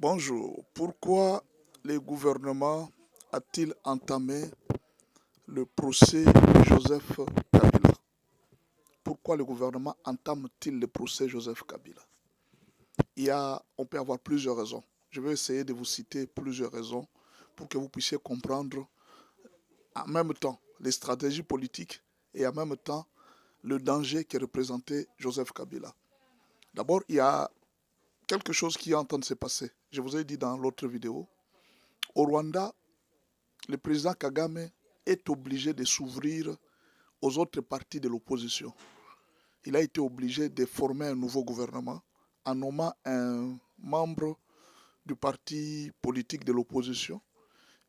Bonjour. Pourquoi le gouvernement a-t-il entamé le procès de Joseph Kabila? Pourquoi le gouvernement entame-t-il le procès Joseph Kabila? On peut avoir plusieurs raisons. Je vais essayer de vous citer plusieurs raisons pour que vous puissiez comprendre en même temps les stratégies politiques et en même temps le danger que représentait Joseph Kabila. D'abord, il y a quelque chose qui est en train de se passer. Je vous ai dit dans l'autre vidéo, au Rwanda, le président Kagame est obligé de s'ouvrir aux autres partis de l'opposition. Il a été obligé de former un nouveau gouvernement en nommant un membre du parti politique de l'opposition.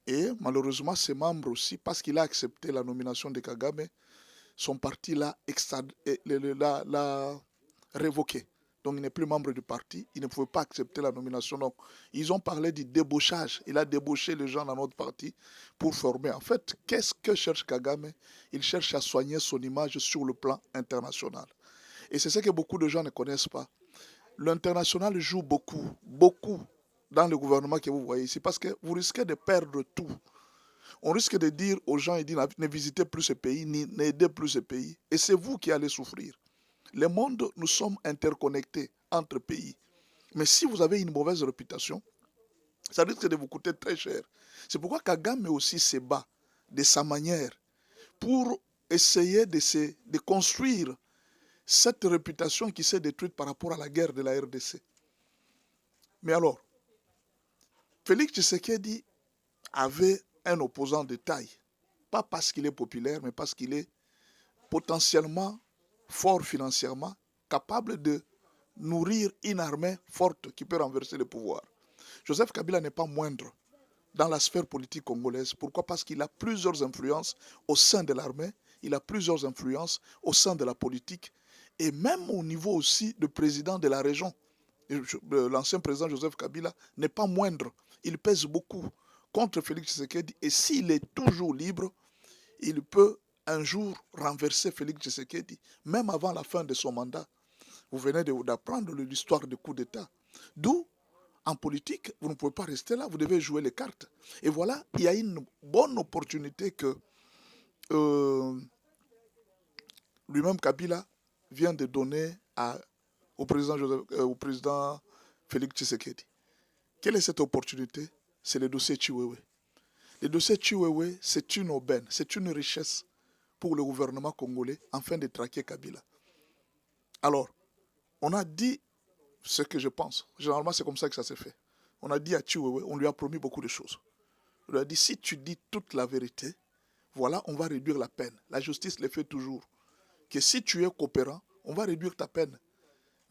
Et malheureusement, ces membres aussi, parce qu'il a accepté la nomination de Kagame, son parti l'a révoqué. Donc il n'est plus membre du parti, il ne pouvait pas accepter la nomination. Donc ils ont parlé du débauchage. Il a débauché les gens dans notre parti pour former. En fait, qu'est-ce que cherche Kagame? Il cherche à soigner son image sur le plan international. Et c'est ce que beaucoup de gens ne connaissent pas. L'international joue beaucoup, beaucoup dans le gouvernement que vous voyez ici, parce que vous risquez de perdre tout. On risque de dire aux gens, ne visitez plus ce pays, n'aidez plus ce pays. Et c'est vous qui allez souffrir. Le monde, nous sommes interconnectés entre pays. Mais si vous avez une mauvaise réputation, ça risque de vous coûter très cher. C'est pourquoi Kagame aussi se bat de sa manière pour essayer de construire cette réputation qui s'est détruite par rapport à la guerre de la RDC. Mais alors, Félix Tshisekedi avait un opposant de taille. Pas parce qu'il est populaire, mais parce qu'il est potentiellement fort financièrement, capable de nourrir une armée forte qui peut renverser le pouvoir. Joseph Kabila n'est pas moindre dans la sphère politique congolaise. Pourquoi? Parce qu'il a plusieurs influences au sein de l'armée, il a plusieurs influences au sein de la politique, et même au niveau aussi de président de la région. L'ancien président Joseph Kabila n'est pas moindre. Il pèse beaucoup contre Félix Tshisekedi, et s'il est toujours libre, il peut un jour renverser Félix Tshisekedi, même avant la fin de son mandat. Vous venez d'apprendre l'histoire du coup d'État. D'où, en politique, vous ne pouvez pas rester là, vous devez jouer les cartes. Et voilà, il y a une bonne opportunité que lui-même Kabila vient de donner au président Félix Tshisekedi. Quelle est cette opportunité? C'est le dossier Chiwewe. Le dossier Chiwewe, c'est une aubaine, c'est une richesse pour le gouvernement congolais afin de traquer Kabila. Alors, on a dit ce que je pense. Généralement, c'est comme ça que ça s'est fait. On a dit à Chiwewe, on lui a promis beaucoup de choses. On lui a dit, si tu dis toute la vérité, voilà, on va réduire la peine. La justice le fait toujours. Que si tu es coopérant, on va réduire ta peine.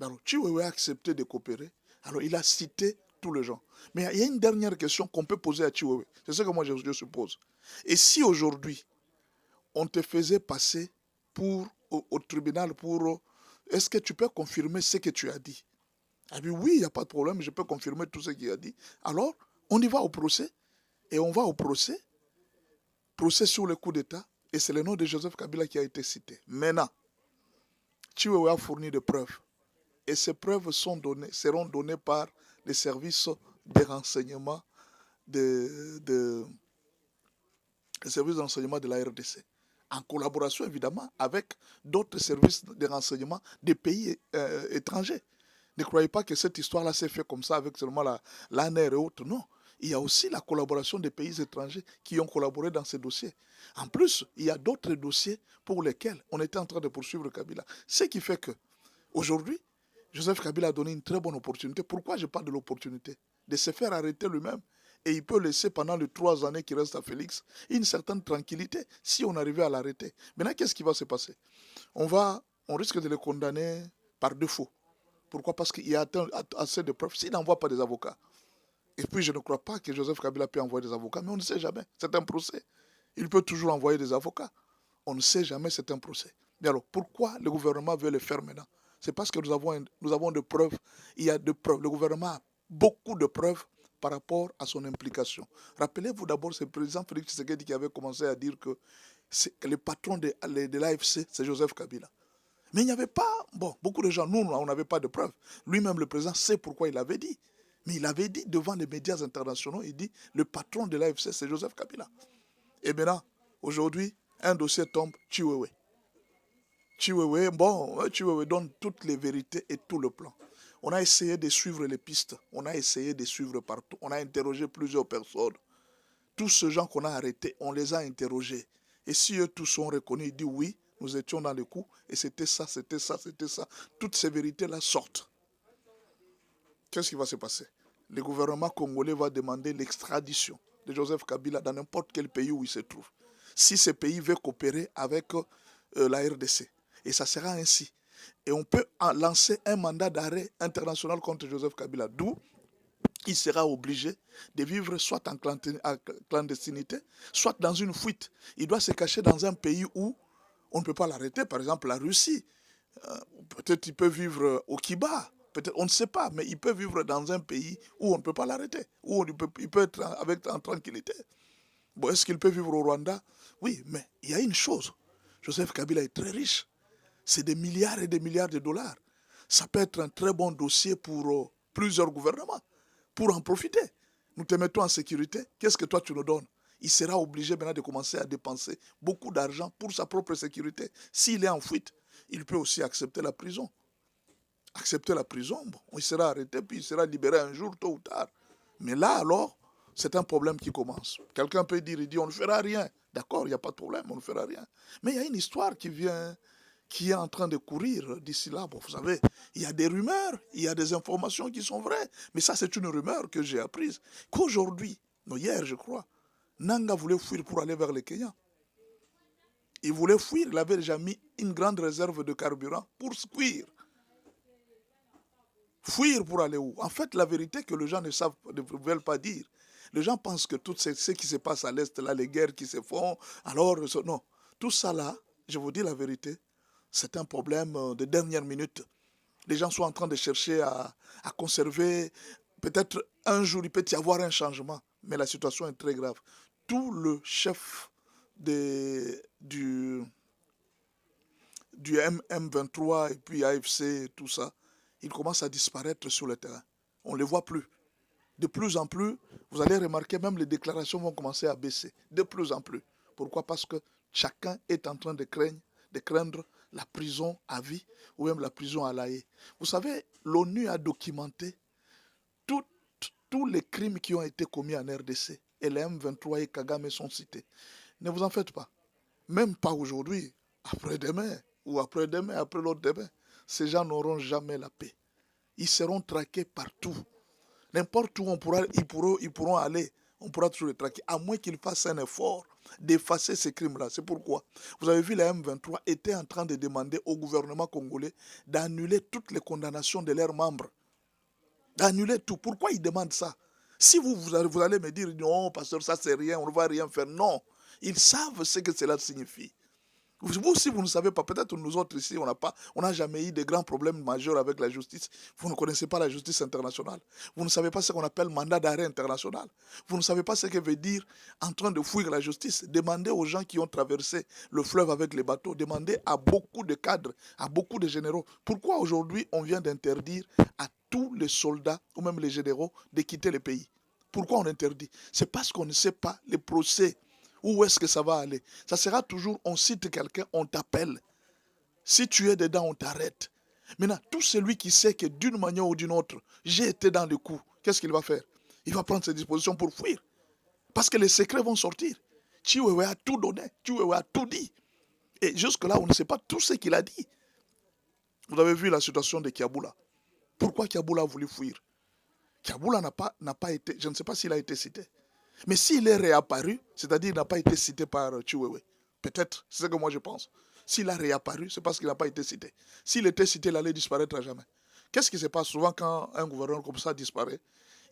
Alors, Chiwewe a accepté de coopérer. Alors, il a cité tous les gens. Mais il y a une dernière question qu'on peut poser à Chiwewe. C'est ce que moi, je suppose. Et si aujourd'hui, on te faisait passer au tribunal pour... Est-ce que tu peux confirmer ce que tu as dit? Ah oui, il n'y a pas de problème, je peux confirmer tout ce qu'il a dit. Alors, on y va au procès, et on va au procès sur le coup d'État, et c'est le nom de Joseph Kabila qui a été cité. Maintenant, Chiwewe a fourni des preuves, et ces preuves seront données par les services de renseignement les services de renseignement de la RDC, en collaboration évidemment avec d'autres services de renseignement des pays étrangers. Ne croyez pas que cette histoire-là s'est faite comme ça avec seulement l'ANR et autres. Non. Il y a aussi la collaboration des pays étrangers qui ont collaboré dans ces dossiers. En plus, il y a d'autres dossiers pour lesquels on était en train de poursuivre Kabila. Ce qui fait que, aujourd'hui, Joseph Kabila a donné une très bonne opportunité. Pourquoi je parle de l'opportunité? De se faire arrêter lui-même. Et il peut laisser pendant les 3 années qui restent à Félix une certaine tranquillité si on arrivait à l'arrêter. Maintenant, qu'est-ce qui va se passer? On risque de le condamner par défaut. Pourquoi? Parce qu'il y a assez de preuves. S'il n'envoie pas des avocats, et puis je ne crois pas que Joseph Kabila peut envoyer des avocats, mais on ne sait jamais. C'est un procès. Il peut toujours envoyer des avocats. On ne sait jamais, c'est un procès. Mais alors, pourquoi le gouvernement veut le faire maintenant? C'est parce que nous avons des preuves. Il y a des preuves. Le gouvernement a beaucoup de preuves par rapport à son implication. Rappelez-vous d'abord, c'est le président Félix Tshisekedi qui avait commencé à dire que le patron de l'AFC, c'est Joseph Kabila. Mais il n'y avait pas, beaucoup de gens, nous, on n'avait pas de preuves. Lui-même, le président, sait pourquoi il avait dit. Mais il avait dit devant les médias internationaux, il dit, le patron de l'AFC, c'est Joseph Kabila. Et maintenant, aujourd'hui, un dossier tombe, Chiwewe. Chiwewe donne toutes les vérités et tout le plan. On a essayé de suivre les pistes, on a essayé de suivre partout, on a interrogé plusieurs personnes. Tous ces gens qu'on a arrêtés, on les a interrogés. Et si eux tous sont reconnus, ils disent oui, nous étions dans le coup, et c'était ça, c'était ça, c'était ça. Toutes ces vérités-là sortent. Qu'est-ce qui va se passer? Le gouvernement congolais va demander l'extradition de Joseph Kabila dans n'importe quel pays où il se trouve. Si ce pays veut coopérer avec la RDC. Et ça sera ainsi. Et on peut lancer un mandat d'arrêt international contre Joseph Kabila, d'où il sera obligé de vivre soit en clandestinité, soit dans une fuite. Il doit se cacher dans un pays où on ne peut pas l'arrêter, par exemple la Russie. Peut-être il peut vivre au Kiba, peut-être, on ne sait pas, mais il peut vivre dans un pays où on ne peut pas l'arrêter, où il peut être en tranquillité. Bon, est-ce qu'il peut vivre au Rwanda? Oui, mais il y a une chose. Joseph Kabila est très riche. C'est des milliards et des milliards de dollars. Ça peut être un très bon dossier pour plusieurs gouvernements, pour en profiter. Nous te mettons en sécurité, qu'est-ce que toi tu nous donnes? Il sera obligé maintenant de commencer à dépenser beaucoup d'argent pour sa propre sécurité. S'il est en fuite, il peut aussi accepter la prison. Accepter la prison, bon, il sera arrêté, puis il sera libéré un jour, tôt ou tard. Mais là, alors, c'est un problème qui commence. Quelqu'un peut dire, il dit, on ne fera rien. D'accord, il n'y a pas de problème, on ne fera rien. Mais il y a une histoire qui est en train de courir d'ici là. Bon, vous savez, il y a des rumeurs, il y a des informations qui sont vraies. Mais ça, c'est une rumeur que j'ai apprise. Qu'aujourd'hui, hier, je crois, Nanga voulait fuir pour aller vers le Kenya. Il voulait fuir, il avait déjà mis une grande réserve de carburant pour fuir. Fuir pour aller où? En fait, la vérité que les gens ne veulent pas dire. Les gens pensent que tout ce qui se passe à l'Est, là, les guerres qui se font, alors, non. Tout ça là, je vous dis la vérité, c'est un problème de dernière minute. Les gens sont en train de chercher à conserver, peut-être un jour, il peut y avoir un changement, mais la situation est très grave. Tout le chef du M23 et puis AFC et tout ça, il commence à disparaître sur le terrain. On ne les voit plus. De plus en plus, vous allez remarquer, même les déclarations vont commencer à baisser. De plus en plus. Pourquoi? Parce que chacun est en train de craindre la prison à vie ou même la prison à la haie. Vous savez, l'ONU a documenté tous les crimes qui ont été commis en RDC. Et les M23 et Kagame sont cités. Ne vous en faites pas. Même pas aujourd'hui, après-demain, ou après-demain, après l'autre demain. Ces gens n'auront jamais la paix. Ils seront traqués partout. N'importe où ils pourront aller, on pourra toujours les traquer, à moins qu'ils fassent un effort d'effacer ces crimes-là. C'est pourquoi, vous avez vu, la M23 était en train de demander au gouvernement congolais d'annuler toutes les condamnations de leurs membres. D'annuler tout. Pourquoi ils demandent ça? Si vous allez me dire, non, pasteur, ça c'est rien, on ne va rien faire. Non, ils savent ce que cela signifie. Vous, si vous ne savez pas, peut-être nous autres ici, on n'a jamais eu de grands problèmes majeurs avec la justice. Vous ne connaissez pas la justice internationale. Vous ne savez pas ce qu'on appelle mandat d'arrêt international. Vous ne savez pas ce que veut dire en train de fuir la justice. Demandez aux gens qui ont traversé le fleuve avec les bateaux, demandez à beaucoup de cadres, à beaucoup de généraux. Pourquoi aujourd'hui on vient d'interdire à tous les soldats ou même les généraux de quitter le pays? Pourquoi on interdit? C'est parce qu'on ne sait pas les procès. Où est-ce que ça va aller? Ça sera toujours, on cite quelqu'un, on t'appelle. Si tu es dedans, on t'arrête. Maintenant, tout celui qui sait que d'une manière ou d'une autre, j'ai été dans le coup, qu'est-ce qu'il va faire? Il va prendre ses dispositions pour fuir. Parce que les secrets vont sortir. Chiwewe a tout donné, Chiwewe a tout dit. Et jusque-là, on ne sait pas tout ce qu'il a dit. Vous avez vu la situation de Kiaboula. Pourquoi Kiaboula a voulu fuir? Kiaboula n'a pas été, je ne sais pas s'il a été cité. Mais s'il est réapparu, c'est-à-dire qu'il n'a pas été cité par Chiwewe, peut-être, c'est ce que moi je pense. S'il a réapparu, c'est parce qu'il n'a pas été cité. S'il était cité, il allait disparaître à jamais. Qu'est-ce qui se passe souvent quand un gouverneur comme ça disparaît?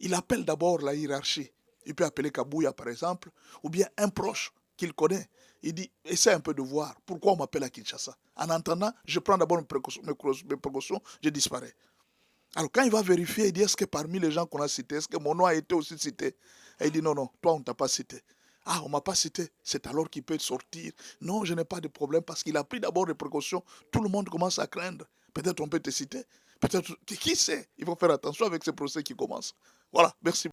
Il appelle d'abord la hiérarchie. Il peut appeler Kabouya, par exemple, ou bien un proche qu'il connaît. Il dit, essaie un peu de voir pourquoi on m'appelle à Kinshasa. En entendant, je prends d'abord mes précautions, je disparais. Alors quand il va vérifier, il dit, est-ce que parmi les gens qu'on a cités, est-ce que mon nom a été aussi cité? Et il dit, non, toi on ne t'a pas cité. Ah, on ne m'a pas cité, c'est alors qu'il peut sortir. Non, je n'ai pas de problème parce qu'il a pris d'abord des précautions. Tout le monde commence à craindre. Peut-être on peut te citer. Peut-être, qui sait? Il faut faire attention avec ces procès qui commencent. Voilà, merci.